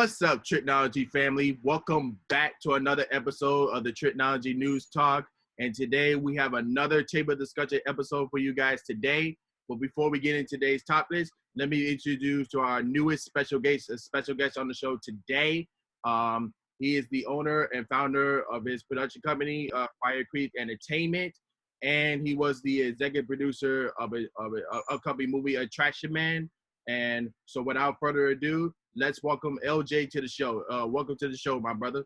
What's up, Tricology family? Welcome back to another episode of the Tricology News Talk. And today we have another table discussion episode for you guys today. But before we get into today's topics, let me introduce to our newest special guest on the show today. He is the owner and founder of his production company, Fire Creek Entertainment, and he was the executive producer of a upcoming movie, Attraction Man. And so, without further ado, let's welcome LJ to the show. Welcome to the show, my brother.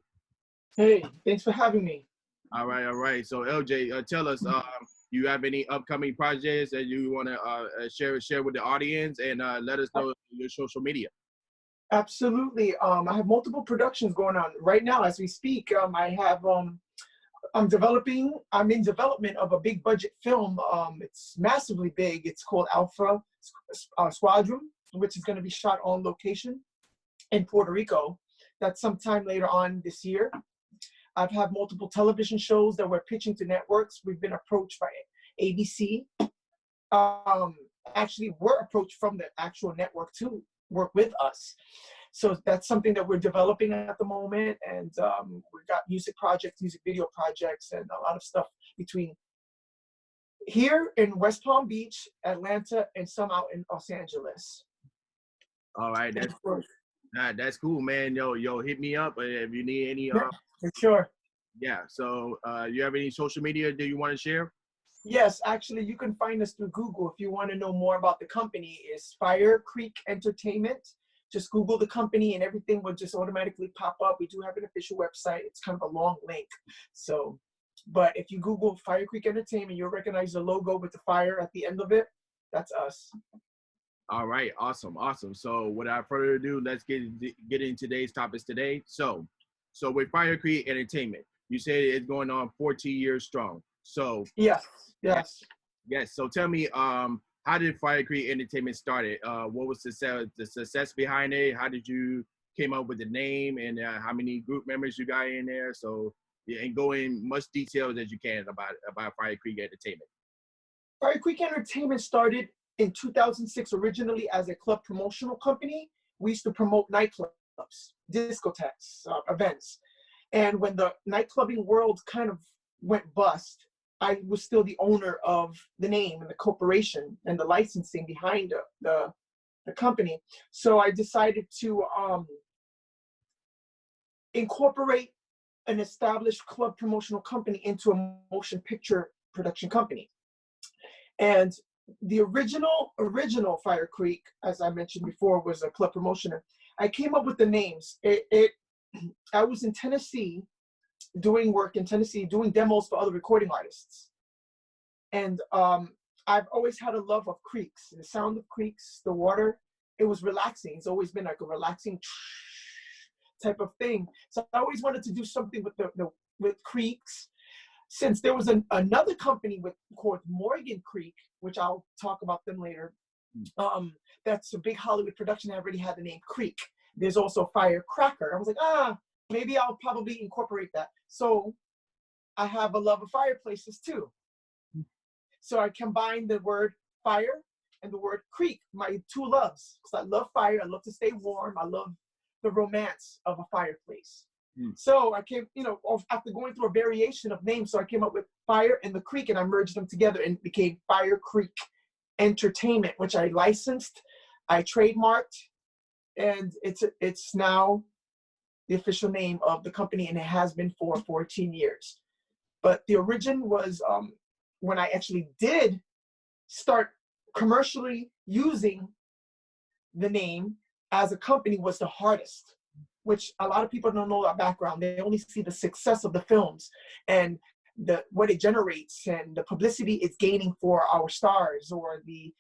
Hey, thanks for having me. All right. So, LJ, tell us, you have any upcoming projects that you want to share with the audience, and let us know your social media. Absolutely. I have multiple productions going on right now as we speak. I'm in development of a big budget film. It's massively big. It's called Alpha Squadron, which is going to be shot on location in Puerto Rico. That's sometime later on this year. I've had multiple television shows that we're pitching to networks. We've been approached by ABC. Actually, we're approached from the actual network to work with us. So that's something that we're developing at the moment. And we've got music projects, music video projects, and a lot of stuff between here in West Palm Beach, Atlanta, and some out in Los Angeles. All right, that's cool, man. Yo, hit me up if you need any. For sure. Yeah. So, you have any social media that you want to share? Yes, actually, you can find us through Google if you want to know more about the company. It's Fire Creek Entertainment. Just Google the company and everything will just automatically pop up. We do have an official website. It's kind of a long link. So, but if you Google Fire Creek Entertainment, you'll recognize the logo with the fire at the end of it. That's us. All right, awesome. So without further ado, let's get into today's topics today. So with Fire Creek Entertainment, you said it's going on 14 years strong. So yes. So tell me, how did Fire Creek Entertainment started? What was the success behind it? How did you came up with the name, and how many group members you got in there? So and go in much detail as you can about Fire Creek Entertainment. Fire Creek Entertainment started in 2006 originally as a club promotional company. We used to promote nightclubs, discotheques, events. And when the nightclubbing world kind of went bust, I was still the owner of the name and the corporation and the licensing behind the company. So I decided to incorporate an established club promotional company into a motion picture production company. And the original Fire Creek, as I mentioned before, was a club promotion. I came up with the names. I was in Tennessee, doing work in Tennessee, doing demos for other recording artists. And I've always had a love of creeks, the sound of creeks, the water. It was relaxing. It's always been like a relaxing type of thing. So I always wanted to do something with creeks. Since there was another company called Morgan Creek, which I'll talk about them later, that's a big Hollywood production. I already had the name Creek. There's also Firecracker. I was like, maybe I'll probably incorporate that. So I have a love of fireplaces too. So I combined the word fire and the word creek, my two loves. Because I love fire, I love to stay warm, I love the romance of a fireplace. So I came, after going through a variation of names, so I came up with Fire and the Creek, and I merged them together and it became Fire Creek Entertainment, which I licensed, I trademarked, and it's now the official name of the company, and it has been for 14 years. But the origin was when I actually did start commercially using the name as a company was the hardest, which a lot of people don't know our background. They only see the success of the films and what it generates and the publicity it's gaining for our stars or the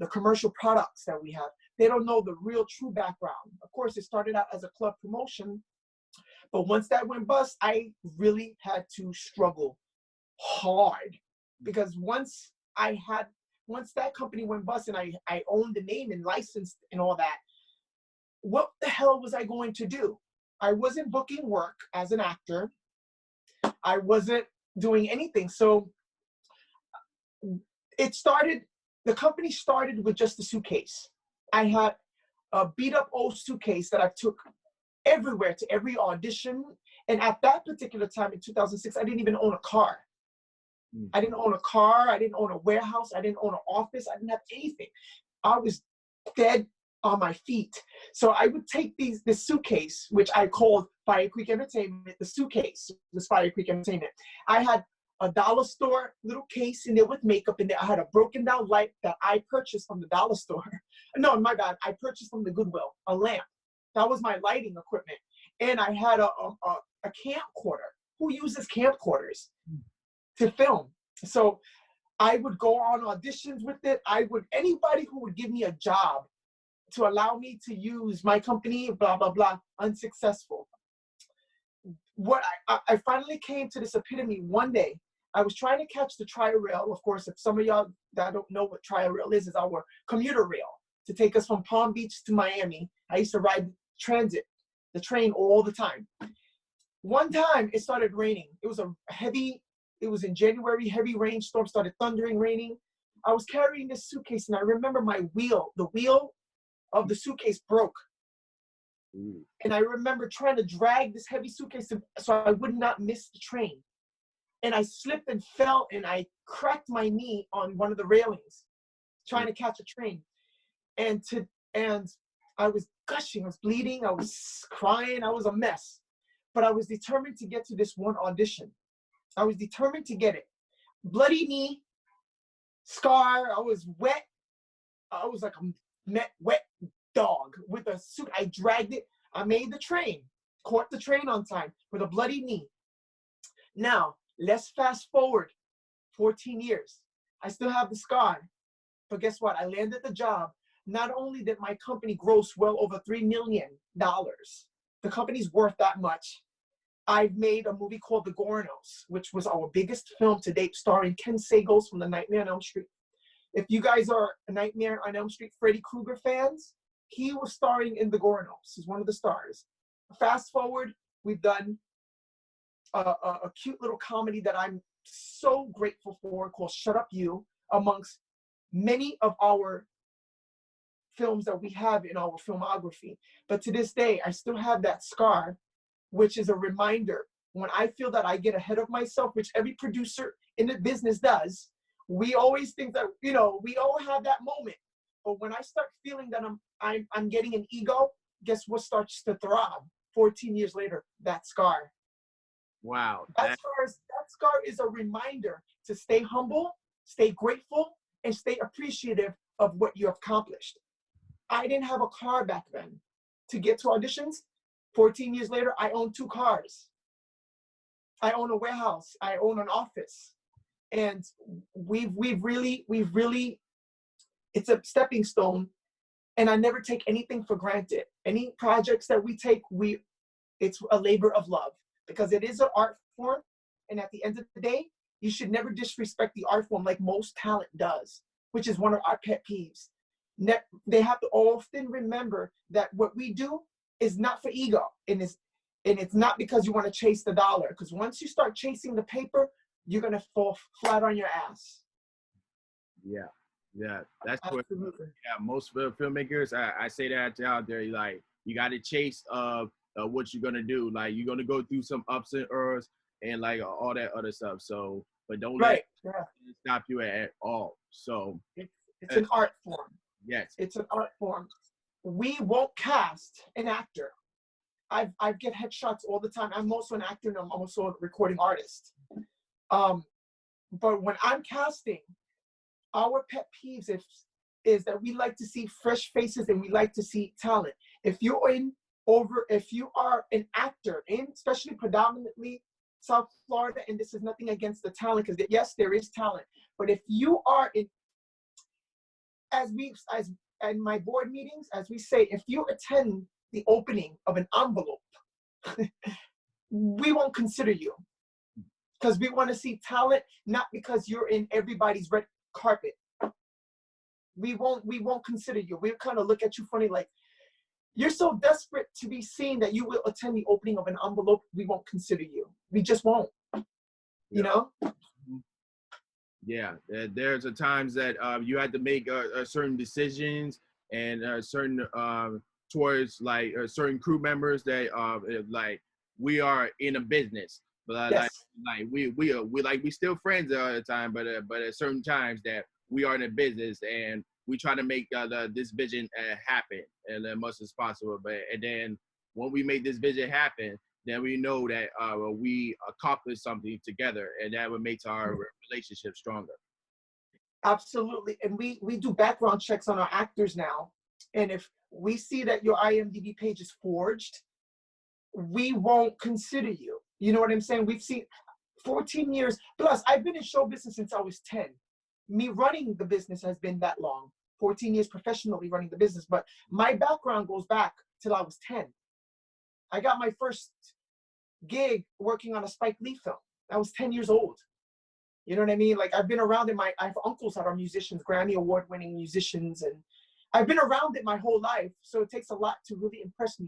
commercial products that we have. They don't know the real true background. Of course, it started out as a club promotion, but once that went bust, I really had to struggle hard because once that company went bust and I owned the name and licensed and all that, what the hell was I going to do? I wasn't booking work as an actor. I wasn't doing anything. So the company started with just a suitcase. I had a beat up old suitcase that I took everywhere to every audition. And at that particular time in 2006, I didn't even own a car. I didn't own a car. I didn't own a warehouse. I didn't own an office. I didn't have anything. I was dead on my feet. So I would take this suitcase, which I called Fire Creek Entertainment. The suitcase was Fire Creek Entertainment. I had a dollar store little case in there with makeup in there. I had a broken down light that I purchased from the dollar store. No, my bad. I purchased from the Goodwill, a lamp. That was my lighting equipment. And I had a camcorder. Who uses camcorders to film? So I would go on auditions with it. Anybody who would give me a job to allow me to use my company, blah, blah, blah, unsuccessful. What I finally came to this epitome one day. I was trying to catch the Tri-Rail. Of course, if some of y'all that don't know what Tri-Rail is our commuter rail to take us from Palm Beach to Miami. I used to ride transit, the train all the time. One time it started raining. It was in January, heavy rainstorm, started thundering, raining. I was carrying this suitcase and I remember the wheel of the suitcase broke. And I remember trying to drag this heavy suitcase so I would not miss the train. And I slipped and fell and I cracked my knee on one of the railings trying to catch a train. And I was gushing, I was bleeding, I was crying, I was a mess. But I was determined to get to this one audition. I was determined to get it. Bloody knee, scar, I was wet. I was like a wet dog with a suit. I dragged it. I made the train, caught the train on time with a bloody knee. Now, let's fast forward 14 years. I still have the scar. But guess what? I landed the job. Not only did my company gross well over $3 million, the company's worth that much. I've made a movie called The Gorenos, which was our biggest film to date, starring Ken Sagos from the Nightmare on Elm Street. If you guys are Nightmare on Elm Street Freddy Krueger fans, he was starring in The Gorenos. He's one of the stars. Fast forward, we've done a cute little comedy that I'm so grateful for called Shut Up You, amongst many of our films that we have in our filmography. But to this day, I still have that scar, which is a reminder when I feel that I get ahead of myself, which every producer in the business does. We always think that, we all have that moment. But when I start feeling that I'm getting an ego, guess what starts to throb 14 years later? That scar. Wow. That scar is a reminder to stay humble, stay grateful, and stay appreciative of what you have accomplished. I didn't have a car back then to get to auditions. 14 years later, I own 2 cars. I own a warehouse. I own an office. And we've really, it's a stepping stone. And I never take anything for granted. Any projects that we take, it's a labor of love because it is an art form. And at the end of the day, you should never disrespect the art form like most talent does, which is one of our pet peeves. They have to often remember that what we do is not for ego, and it's not because you want to chase the dollar. Because once you start chasing the paper, you're gonna fall flat on your ass. Yeah, that's what. Yeah, most filmmakers, I say that out there, like you got to chase what you're gonna do. Like you're gonna go through some ups and downs and like all that other stuff. So, but don't let it stop you at all. So it's an art form. Yes, it's an art form. We won't cast an actor. I get headshots all the time. I'm also an actor and I'm also a recording artist. But when I'm casting, our pet peeves is that we like to see fresh faces and we like to see talent. If you are an actor especially predominantly South Florida, and this is nothing against the talent, because yes, there is talent, but if you are as in my board meetings, as we say, if you attend the opening of an envelope, we won't consider you because we want to see talent, not because you're in everybody's red carpet. We won't consider you. We'll kind of look at you funny, like you're so desperate to be seen that you will attend the opening of an envelope. We won't consider you. We just won't. You know? Yeah, there's a times that you had to make certain decisions and certain towards like certain crew members that like we are in a business, but Yes. like we still friends all the time, but at certain times that we are in a business and we try to make this vision happen as much as possible. But and then when we make this vision happen, then we know that we accomplished something together, and that what makes our relationship stronger. Absolutely. And we do background checks on our actors now. And if we see that your IMDb page is forged, we won't consider you. You know what I'm saying? We've seen 14 years. Plus, I've been in show business since I was 10. Me running the business has been that long. 14 years professionally running the business. But my background goes back till I was 10. I got my first gig working on a Spike Lee film. I was 10 years old. You know what I mean? Like, I've been around it. I have uncles that are musicians, Grammy award-winning musicians, and I've been around it my whole life. So it takes a lot to really impress me,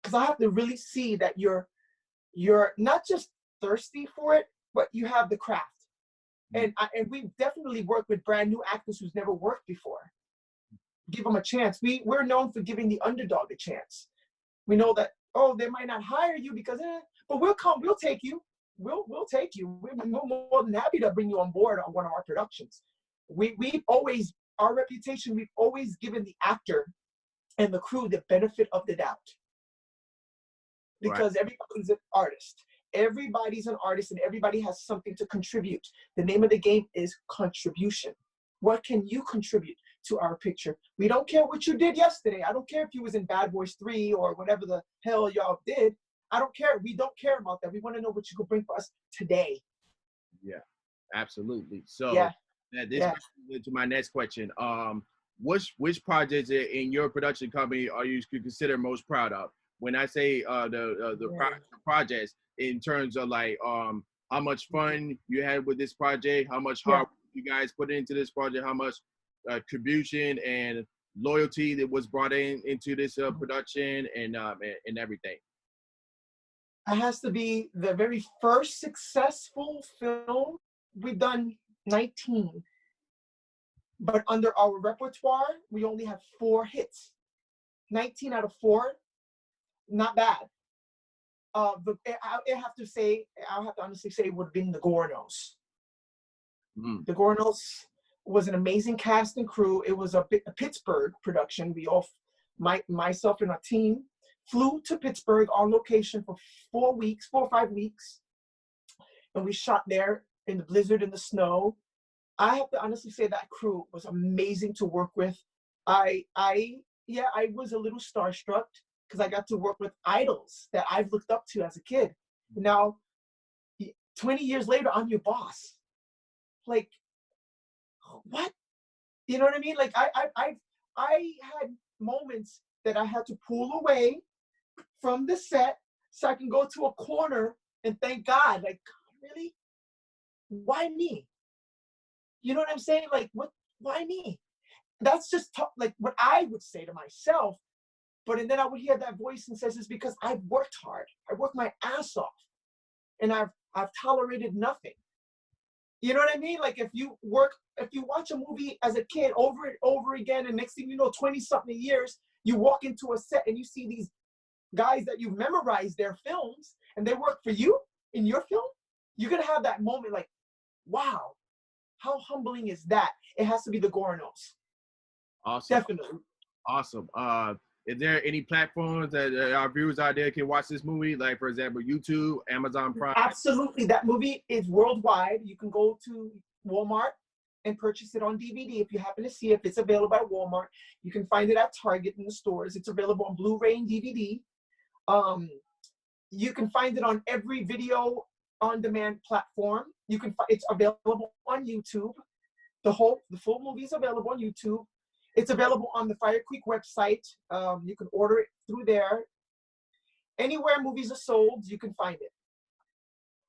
because I have to really see that you're not just thirsty for it, but you have the craft. And we definitely work with brand new actors who's never worked before. Give them a chance. We're known for giving the underdog a chance. We know that, oh, they might not hire you because, but we'll take you. We'll take you. We're more than happy to bring you on board on one of our productions. We've always, our reputation, we've always given the actor and the crew the benefit of the doubt. Because everybody's an artist. Everybody's an artist and everybody has something to contribute. The name of the game is contribution. What can you contribute to our picture? We don't care what you did yesterday. I don't care if you was in Bad Boys 3 or whatever the hell y'all did. I don't care. We don't care about that. We want to know what you could bring for us today. Yeah, absolutely. So this brings me to my next question. Which projects in your production company are you consider most proud of? When I say the projects, in terms of like how much fun you had with this project, how much hard you guys put into this project, how much contribution and loyalty that was brought into this production and everything. It has to be the very first successful film. We've done 19, but under our repertoire, we only have 4 hits. 19 out of 4, not bad. But I'll have to honestly say it would have been the Gorenos. The Gorenos was an amazing cast and crew. It was a Pittsburgh production. Myself and our team flew to Pittsburgh on location for 4 or 5 weeks. And we shot there in the blizzard and the snow. I have to honestly say that crew was amazing to work with. I was a little starstruck because I got to work with idols that I've looked up to as a kid. Now, 20 years later, I'm your boss. Like, what? You know what I mean? Like, I had moments that I had to pull away from the set so I can go to a corner and thank God. Like, really? Why me? You know what I'm saying? Like, what? Why me? That's just like what I would say to myself. And then I would hear that voice and says, it's because I've worked hard. I worked my ass off, and I've tolerated nothing. You know what I mean? Like, if you watch a movie as a kid over and over again, and next thing you know, 20-something years, you walk into a set and you see these guys that you've memorized their films, and they work for you in your film, you're gonna have that moment like, wow, how humbling is that? It has to be the Gorenos. Awesome. Definitely. Awesome. Is there any platforms that our viewers out there can watch this movie? Like, for example, YouTube, Amazon Prime? Absolutely. That movie is worldwide. You can go to Walmart and purchase it on DVD if you happen to see it. If it's available at Walmart, you can find it at Target in the stores. It's available on Blu-ray and DVD. You can find it on every video on-demand platform. It's available on YouTube. The full movie is available on YouTube. It's available on the Fire Creek website. You can order it through there. Anywhere movies are sold, you can find it.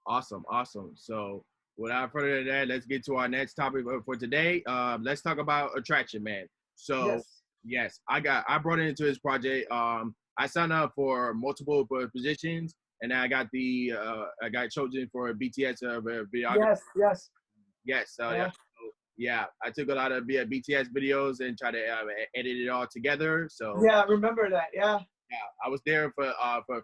Awesome, awesome. So without further ado, let's get to our next topic for today. Let's talk about Attraction Man. So yes, I brought it into this project. I signed up for multiple positions, and I got chosen for BTS videography. Yes. Yes. So Yeah, I took a lot of BTS videos and tried to edit it all together. So Yeah, I remember that. Yeah. yeah, I was there for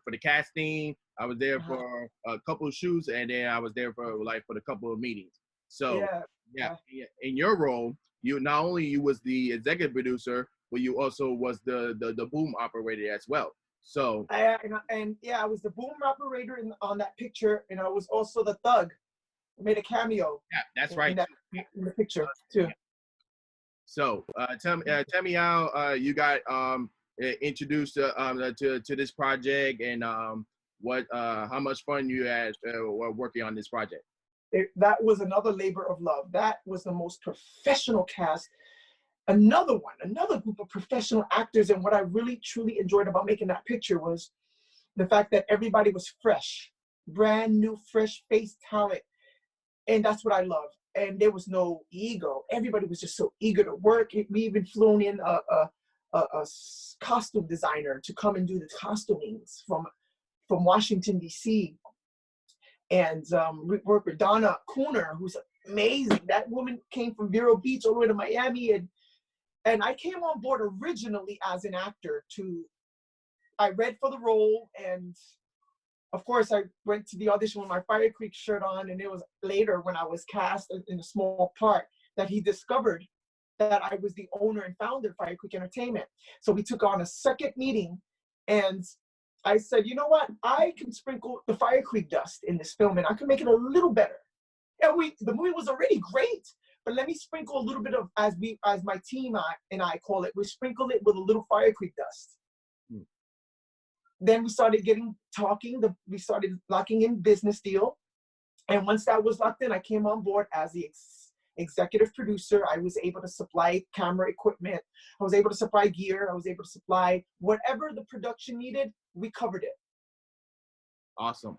the casting. I was there Uh-huh. for a couple of shoots, and then I was there for the couple of meetings. So Yeah. yeah, Yeah. in your role, you not only you was the executive producer, but you also was the boom operator as well. So And yeah, I was the boom operator on that picture, and I was also the thug. I made a cameo yeah, that's in right. that in the picture too. So tell me how you got introduced to this project, and what how much fun you had while working on this project. That was another labor of love. That was the most professional cast. Another group of professional actors. And what I really truly enjoyed about making that picture was the fact that everybody was fresh, brand new, fresh face talent. And that's what I love. And there was no ego. Everybody was just so eager to work. We even flown in a costume designer to come and do the costumings from Washington, D.C. And we worked with Donna Cooner, who's amazing. That woman came from Vero Beach all the way to Miami. And I came on board originally as an actor I read for the role, and of course I went to the audition with my Fire Creek shirt on, and it was later when I was cast in a small part that he discovered that I was the owner and founder of Fire Creek Entertainment. So we took on a second meeting, and I said, you know what? I can sprinkle the Fire Creek dust in this film, and I can make it a little better. And the movie was already great, but let me sprinkle a little bit of, as my team and I call it, we sprinkle it with a little Fire Creek dust. Hmm. Then we started we started locking in business deal. And once that was locked in, I came on board as the executive producer. I was able to supply camera equipment. I was able to supply gear. I was able to supply whatever the production needed. We covered it. Awesome.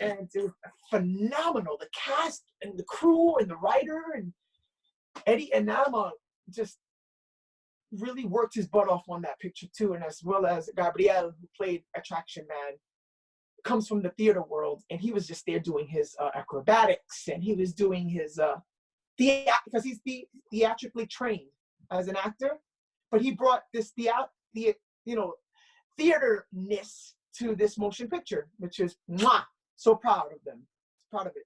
And it was phenomenal. The cast and the crew and the writer and Eddie and Nama just really worked his butt off on that picture too. And as well as Gabriel, who played Attraction Man, comes from the theater world, and he was just there doing his acrobatics, and he was doing his because he's theatrically trained as an actor, but he brought this theater-ness to this motion picture, which is so proud of them. Proud of it.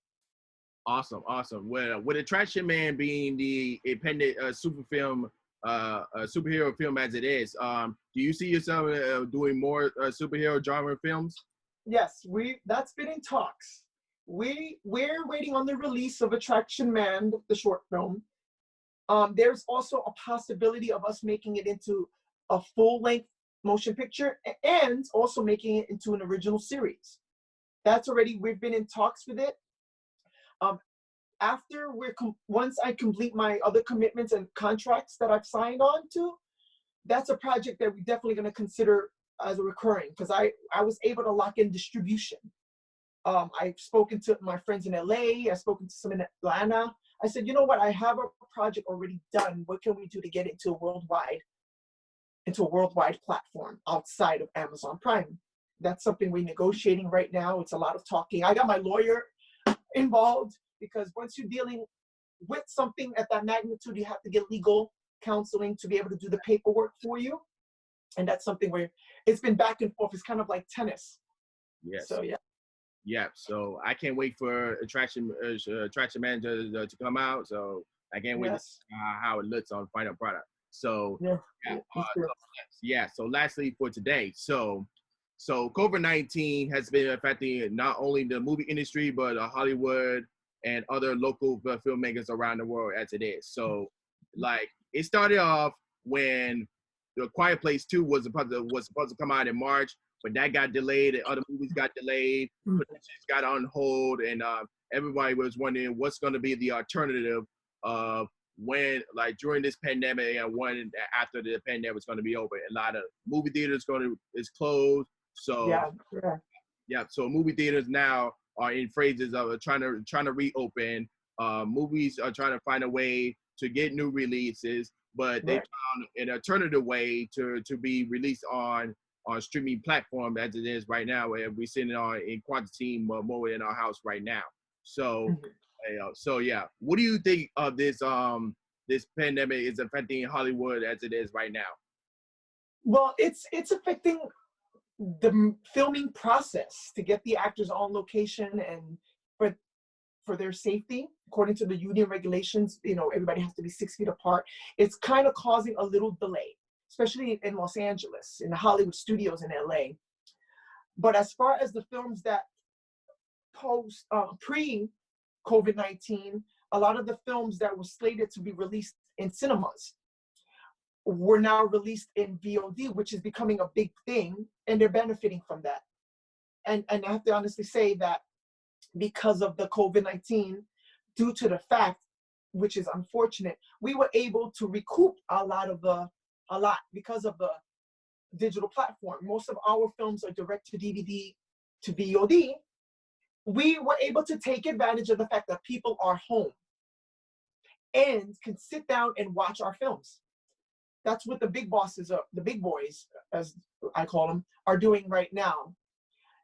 Awesome. Well, with Attraction Man being the independent superhero film as it is, do you see yourself doing more superhero genre films? Yes, that's been in talks. We're waiting on the release of Attraction Man, the short film. There's also a possibility of us making it into a full-length motion picture and also making it into an original series. We've been in talks with it. Once I complete my other commitments and contracts that I've signed on to, that's a project that we're definitely going to consider as a recurring, because I was able to lock in distribution. I've spoken to my friends in LA. I've spoken to some in Atlanta. I said, you know what? I have a project already done. What can we do to get it into a worldwide platform outside of Amazon Prime? That's something we're negotiating right now. It's a lot of talking. I got my lawyer involved, because once you're dealing with something at that magnitude, you have to get legal counseling to be able to do the paperwork for you. And that's something where it's been back and forth. It's kind of like tennis. Yes. So yeah. Yeah. So I can't wait for Attraction Man to come out. So I can't wait to see how it looks on final product. So So lastly for today, so COVID-19 has been affecting not only the movie industry but Hollywood and other local filmmakers around the world as it is. So like it started off when The Quiet Place 2 was supposed to come out in March, but that got delayed and other movies got delayed, productions got on hold, and everybody was wondering what's going to be the alternative of when, like during this pandemic and when after the pandemic is going to be over. A lot of movie theaters is closed. So so movie theaters now are in phases of trying to reopen. Movies are trying to find a way to get new releases, but they found an alternative way to be released on streaming platform as it is right now, where we're sitting in quarantine mode in our house right now. So So yeah, what do you think of this pandemic is affecting Hollywood as it is right now? Well, it's affecting the filming process to get the actors on location and for for their safety. According to the union regulations, everybody has to be 6 feet apart. It's kind of causing a little delay, especially in Los Angeles, in the Hollywood studios in LA. But as far as the films that pre-COVID-19, a lot of the films that were slated to be released in cinemas were now released in VOD, which is becoming a big thing, and they're benefiting from that. And I have to honestly say that because of the COVID-19, due to the fact, which is unfortunate, we were able to recoup a lot because of the digital platform. Most of our films are direct to DVD to VOD. We were able to take advantage of the fact that people are home and can sit down and watch our films. That's what the big bosses, the big boys, as I call them, are doing right now.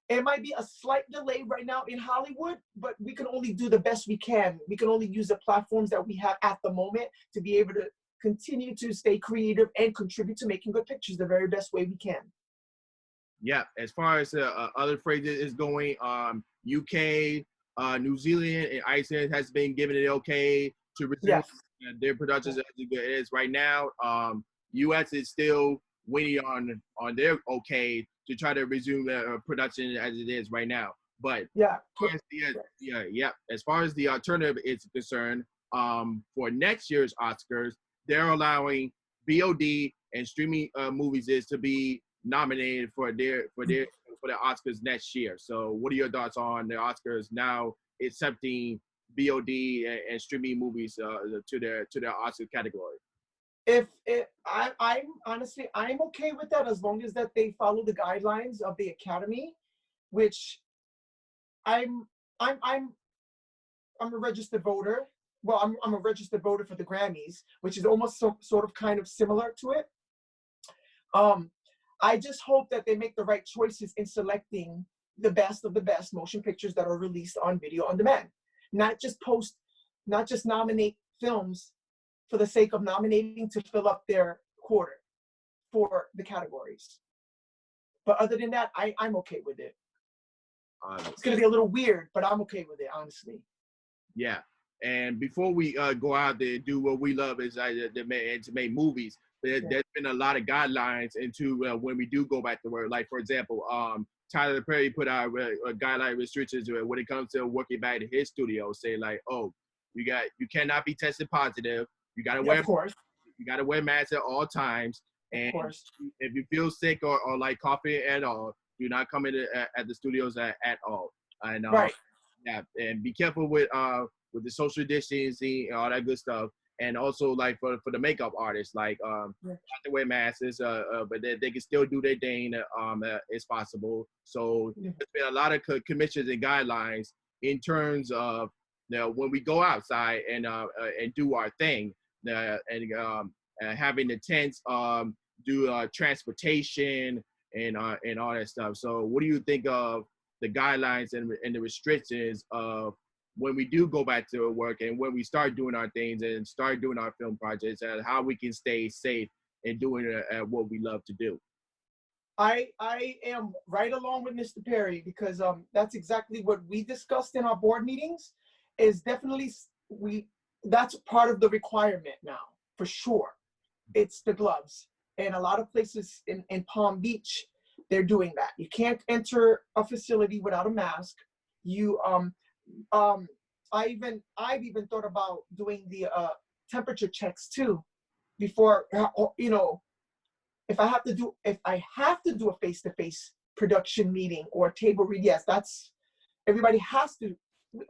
It might be a slight delay right now in Hollywood, but we can only do the best we can. We can only use the platforms that we have at the moment to be able to continue to stay creative and contribute to making good pictures the very best way we can. Yeah, as far as other phrases is going, UK, New Zealand, and Iceland has been given it okay to resume Yes. their productions as it is right now. US is still waiting on their okay to try to resume production as it is right now. But Yeah. as far as the alternative is concerned, for next year's Oscars, they're allowing VOD and streaming movies is to be nominated for the Oscars next year. So, what are your thoughts on the Oscars now accepting VOD and streaming movies to their Oscar category? I'm honestly, I'm okay with that as long as that they follow the guidelines of the Academy, which I'm a registered voter. Well, I'm a registered voter for the Grammys, which is almost sort of kind of similar to it. I just hope that they make the right choices in selecting the best of the best motion pictures that are released on video on demand. Not just nominate films for the sake of nominating to fill up their quarter for the categories. But other than that, I'm okay with it. It's going to be a little weird, but I'm okay with it, honestly. Yeah. And before we go out there and do what we love is to make movies, there's been a lot of guidelines into when we do go back to work. Like, for example, Tyler Perry put out guideline restrictions when it comes to working back in his studio, saying like, oh, you cannot be tested positive. You gotta wear, of course. You gotta wear masks at all times. And of course. If you feel sick or like coughing at all, do not come in at the studios at all. And right. Yeah, and be careful with the social distancing and all that good stuff. And also like for the makeup artists, like not to wear masks, but they can still do their thing as possible. So there's been a lot of commissions and guidelines in terms of when we go outside and do our thing, and having the tents do transportation and all that stuff. So what do you think of the guidelines and the restrictions of when we do go back to work and when we start doing our things and start doing our film projects, and how we can stay safe and doing what we love to do? I am right along with Mr. Perry, because that's exactly what we discussed in our board meetings. Is definitely that's part of the requirement now, for sure. It's the gloves, and a lot of places in Palm Beach, they're doing that. You can't enter a facility without a mask. I've even thought about doing the temperature checks too, before if I have to do a face-to-face production meeting or table read. Yes, that's everybody has to.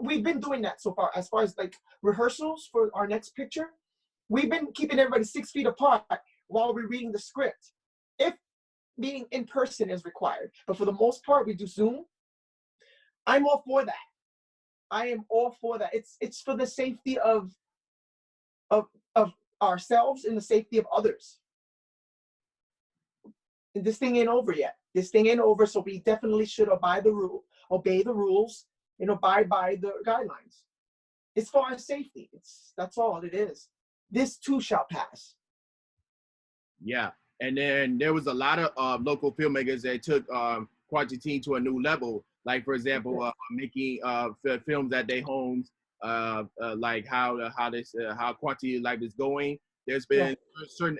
We've been doing that so far. As far as like rehearsals for our next picture, we've been keeping everybody 6 feet apart while we're reading the script, if meeting in person is required. But for the most part, we do Zoom. I'm all for that. I am all for that. It's for the safety of ourselves and the safety of others. And this thing ain't over yet. This thing ain't over, so we definitely should obey the rules, and abide by the guidelines. It's for our safety. That's all it is. This too shall pass. Yeah, and then there was a lot of local filmmakers that took quarantine to a new level. Like for example, making films at their homes, like how quality life is going. There's been certain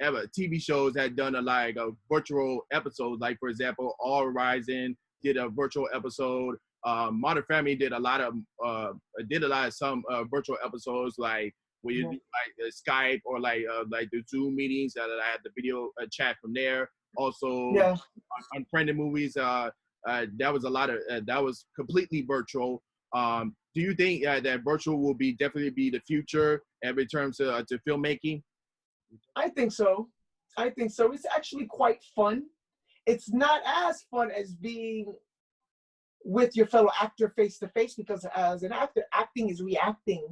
TV shows that done like a virtual episodes. Like for example, All Horizon did a virtual episode. Modern Family did a lot of some virtual episodes, like where you do like Skype or like the Zoom meetings that I had the video chat from there. Also, Unfriended movies. That was a lot of that was completely virtual. Do you think that virtual will definitely be the future in terms to filmmaking? I think so. I think so. It's actually quite fun. It's not as fun as being with your fellow actor face to face, because as an actor, acting is reacting,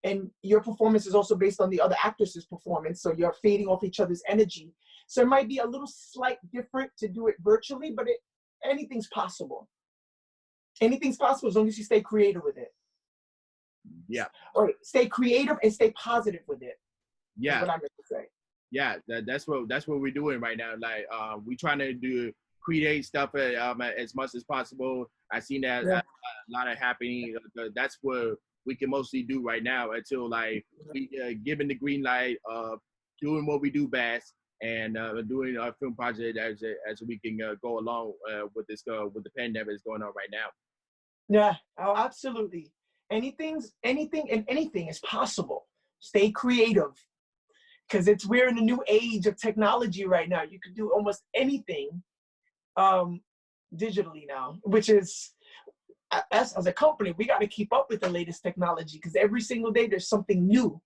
and your performance is also based on the other actress's performance. So you're feeding off each other's energy. So it might be a little slight different to do it virtually, but anything's possible. Anything's possible as long as you stay creative with it. Yeah. Or stay creative and stay positive with it. Yeah. That's what I meant to say. Yeah, that's what we're doing right now. Like we trying to create stuff as much as possible. I seen that a lot of happening. That's what we can mostly do right now until like we given the green light of doing what we do best and doing our film project as we can go along with the pandemic that's going on right now. Yeah, oh, absolutely. Anything and anything is possible. Stay creative, because we're in a new age of technology right now. You can do almost anything digitally now, which is, as a company, we got to keep up with the latest technology, because every single day there's something new.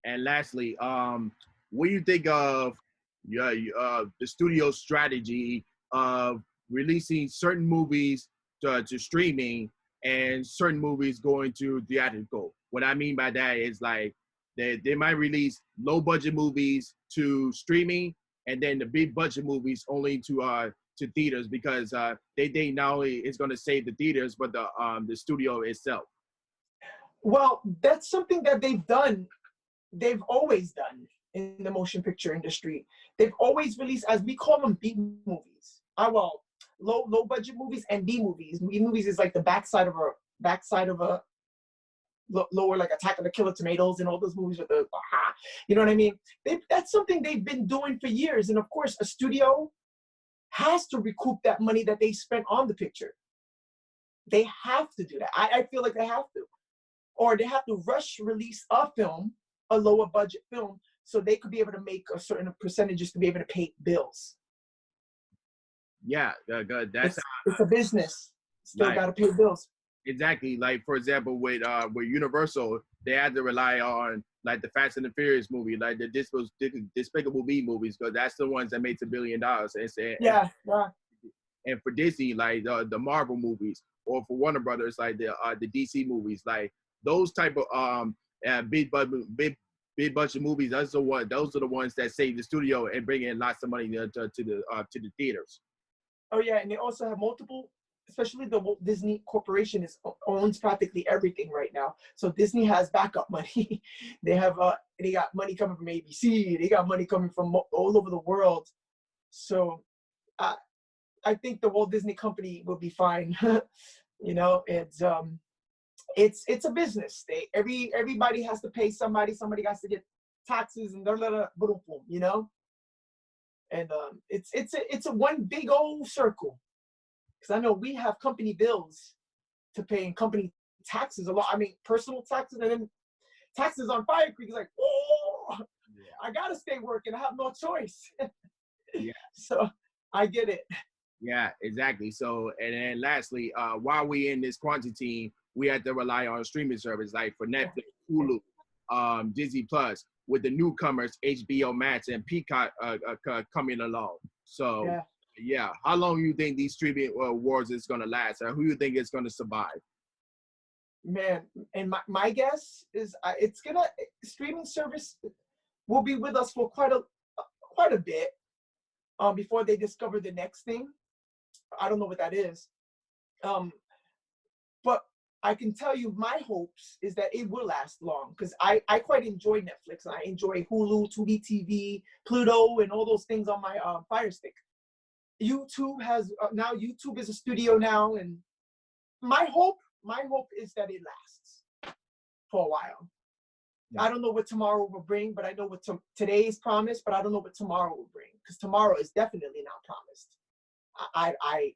And lastly, what do you think of the studio strategy of releasing certain movies to streaming and certain movies going to theatrical? What I mean by that is like they might release low budget movies to streaming, and then the big budget movies only to theaters, because they think not only it's going to save the theaters but the studio itself. Well, that's something that they've done. They've always done in the motion picture industry. They've always released, as we call them, B movies. Well, low budget movies and B movies. B movies is like the backside of a lower, like Attack of the Killer Tomatoes and all those movies with the you know what I mean? That's something they've been doing for years. And of course, a studio has to recoup that money that they spent on the picture. They have to do that. I feel like they have to. Or they have to rush release a film, a lower budget film, so they could be able to make a certain percentages to be able to pay bills. Yeah, that's it's a business. Still got to pay bills. Exactly. Like for example, with Universal, they had to rely on like the Fast and the Furious movie, like the Despicable Me movies, because that's the ones that made $1 billion. And for Disney, like the Marvel movies, or for Warner Brothers, like the DC movies, like those type of big budget movies. Those are the ones that save the studio and bring in lots of money to the theaters. Oh yeah, and they also have multiple. Especially the Walt Disney Corporation owns practically everything right now. So Disney has backup money. They got money coming from ABC. They got money coming from all over the world. So I think the Walt Disney Company will be fine. You know, it's a business. Everybody has to pay somebody. Somebody has to get taxes and you know. And it's a one big old circle. Because I know we have company bills to pay and company taxes a lot. I mean, personal taxes and then taxes on Fire Creek is like, I got to stay working. I have no choice. Yeah. So I get it. Yeah, exactly. So, and then lastly, while we in this quarantine, we had to rely on streaming service like for Netflix, Hulu, Disney Plus, with the newcomers, HBO Max and Peacock coming along. So. Yeah, how long do you think these streaming wars is going to last? Or who do you think is going to survive? Man, and my guess is streaming service will be with us for quite a bit before they discover the next thing. I don't know what that is. But I can tell you my hopes is that it will last long, because I quite enjoy Netflix, and I enjoy Hulu, Tubi TV, Pluto, and all those things on my Fire Stick. YouTube has now YouTube is a studio now, and my hope is that it lasts for a while. Yeah. I don't know what tomorrow will bring, but I know what today is promised, but I don't know what tomorrow will bring, because tomorrow is definitely not promised. I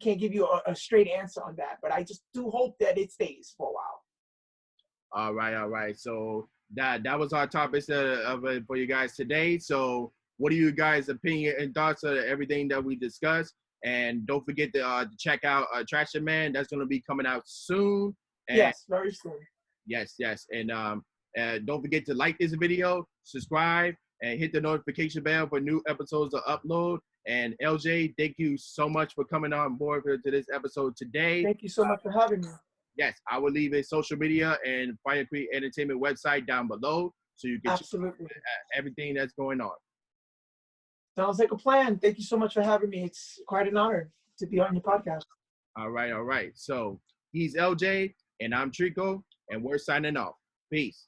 can't give you a straight answer on that, but I just do hope that it stays for a while. All right. So that was our topics of it for you guys today. So what are you guys' opinion and thoughts of everything that we discussed? And don't forget to check out Traction Man. That's going to be coming out soon. And yes, very soon. Yes. And don't forget to like this video, subscribe, and hit the notification bell for new episodes to upload. And LJ, thank you so much for coming on board to this episode today. Thank you so much for having me. Yes, I will leave a social media and Fire Creek Entertainment website down below, so you can absolutely check everything that's going on. Sounds like a plan. Thank you so much for having me. It's quite an honor to be on your podcast. All right. So he's LJ, and I'm Trico, and we're signing off. Peace.